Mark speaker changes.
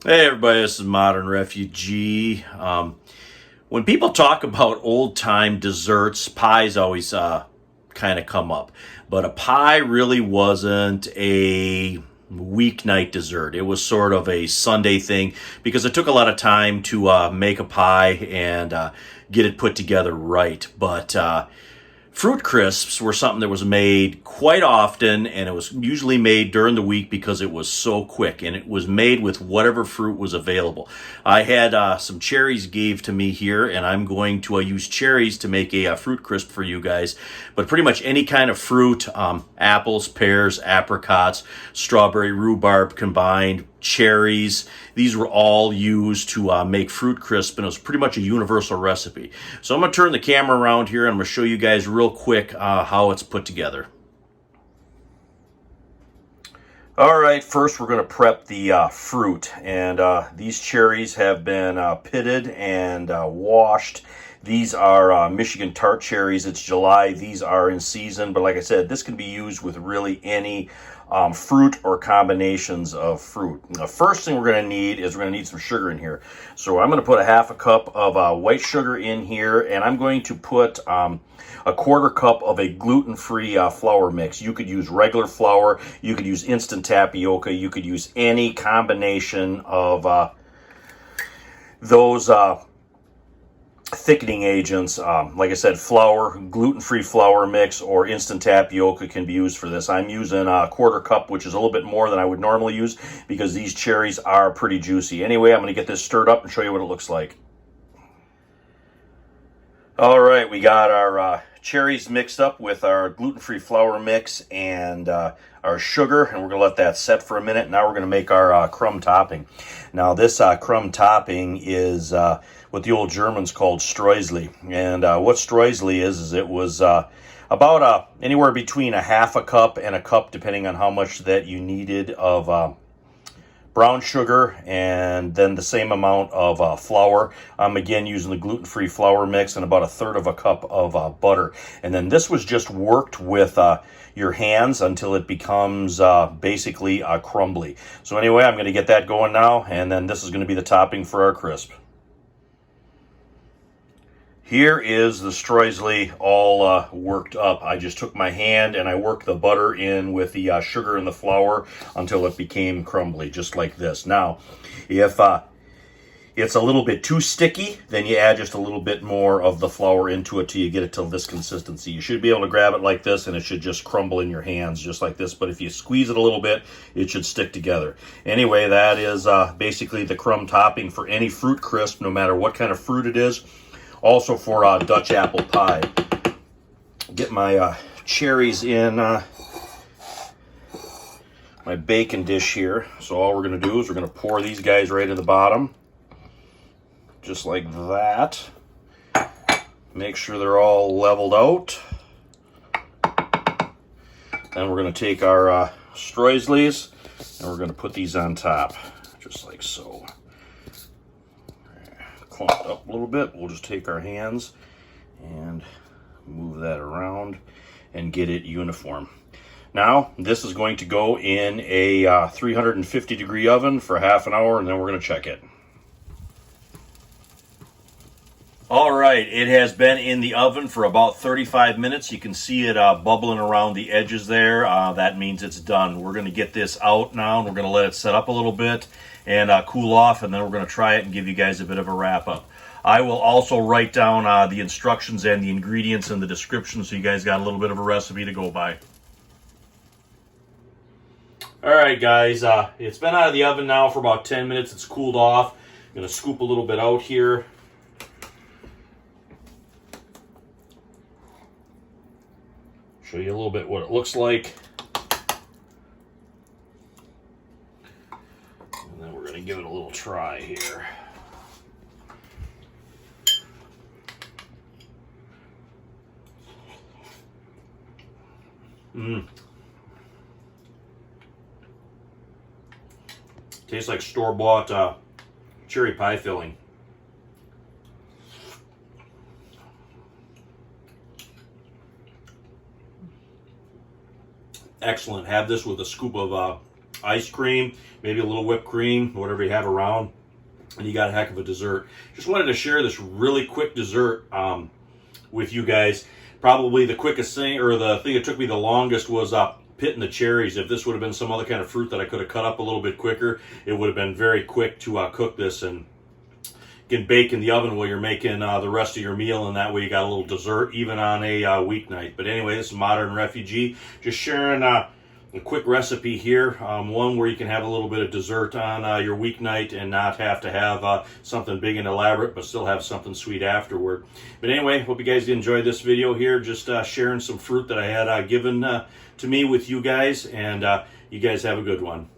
Speaker 1: Hey everybody, this is Modern Refugee. When people talk about old time desserts, pies always kind of come up. But a pie really wasn't a weeknight dessert. It was sort of a Sunday thing because it took a lot of time to make a pie and get it put together right. But fruit crisps were something that was made quite often, and it was usually made during the week because it was so quick, and it was made with whatever fruit was available. I had some cherries gave to me here, and I'm going to use cherries to make a fruit crisp for you guys. But pretty much any kind of fruit, apples, pears, apricots, strawberry, rhubarb combined, cherries. These were all used to make fruit crisp, and it was pretty much a universal recipe. So I'm going to turn the camera around here, and I'm going to show you guys real quick how it's put together. All right, first we're going to prep the fruit, and these cherries have been pitted and washed. These are Michigan tart cherries. It's July. These are in season, but like I said, this can be used with really any fruit or combinations of fruit. The first thing we're going to need is we're going to need some sugar in here. So I'm going to put a half a cup of white sugar in here, and I'm going to put a quarter cup of a gluten-free flour mix. You could use regular flour, you could use instant tapioca, you could use any combination of those thickening agents. Like I said, flour, gluten-free flour mix, or instant tapioca can be used for this. I'm using a quarter cup, which is a little bit more than I would normally use because these cherries are pretty juicy. Anyway, I'm going to get this stirred up and show you what it looks like. All right, we got our cherries mixed up with our gluten-free flour mix and our sugar, and we're going to let that set for a minute. Now we're going to make our crumb topping. Now this crumb topping is what the old Germans called streusel. And what streusel is it was about anywhere between a half a cup and a cup, depending on how much that you needed of brown sugar, and then the same amount of flour. I'm again using the gluten-free flour mix, and about a third of a cup of butter. And then this was just worked with your hands until it becomes basically crumbly. So anyway, I'm going to get that going now, and then this is going to be the topping for our crisp. Here is the streusel all worked up. I just took my hand and I worked the butter in with the sugar and the flour until it became crumbly, just like this. Now, if it's a little bit too sticky, then you add just a little bit more of the flour into it till you get it to this consistency. You should be able to grab it like this, and it should just crumble in your hands just like this. But if you squeeze it a little bit, it should stick together. Anyway, that is basically the crumb topping for any fruit crisp, no matter what kind of fruit it is. Also for Dutch apple pie. Get my cherries in my baking dish here. So all we're going to do is we're going to pour these guys right in the bottom. Just like that. Make sure they're all leveled out. Then we're going to take our streusels and we're going to put these on top. Just like so. Clumped up a little bit. We'll just take our hands and move that around and get it uniform. Now this is going to go in a 350 degree oven for half an hour, and then we're going to check it. All right, it has been in the oven for about 35 minutes. You can see it bubbling around the edges there. That means it's done. We're going to get this out now, and we're going to let it set up a little bit and cool off, and then we're going to try it and give you guys a bit of a wrap-up. I will also write down the instructions and the ingredients in the description so you guys got a little bit of a recipe to go by. All right, guys, it's been out of the oven now for about 10 minutes. It's cooled off. I'm going to scoop a little bit out here. Show you a little bit what it looks like. And then we're going to give it a little try here. Tastes like store-bought cherry pie filling. Excellent. Have this with a scoop of ice cream, maybe a little whipped cream, whatever you have around, and you got a heck of a dessert. Just wanted to share this really quick dessert with you guys. Probably the quickest thing, or the thing that took me the longest, was pitting the cherries. If this would have been some other kind of fruit that I could have cut up a little bit quicker, it would have been very quick to cook this and can bake in the oven while you're making the rest of your meal, and that way you got a little dessert even on a weeknight. But anyway, this is Modern Refugee, just sharing a quick recipe here, one where you can have a little bit of dessert on your weeknight and not have to have something big and elaborate, but still have something sweet afterward. But anyway, hope you guys enjoyed this video here, just sharing some fruit that I had given to me with you guys, and you guys have a good one.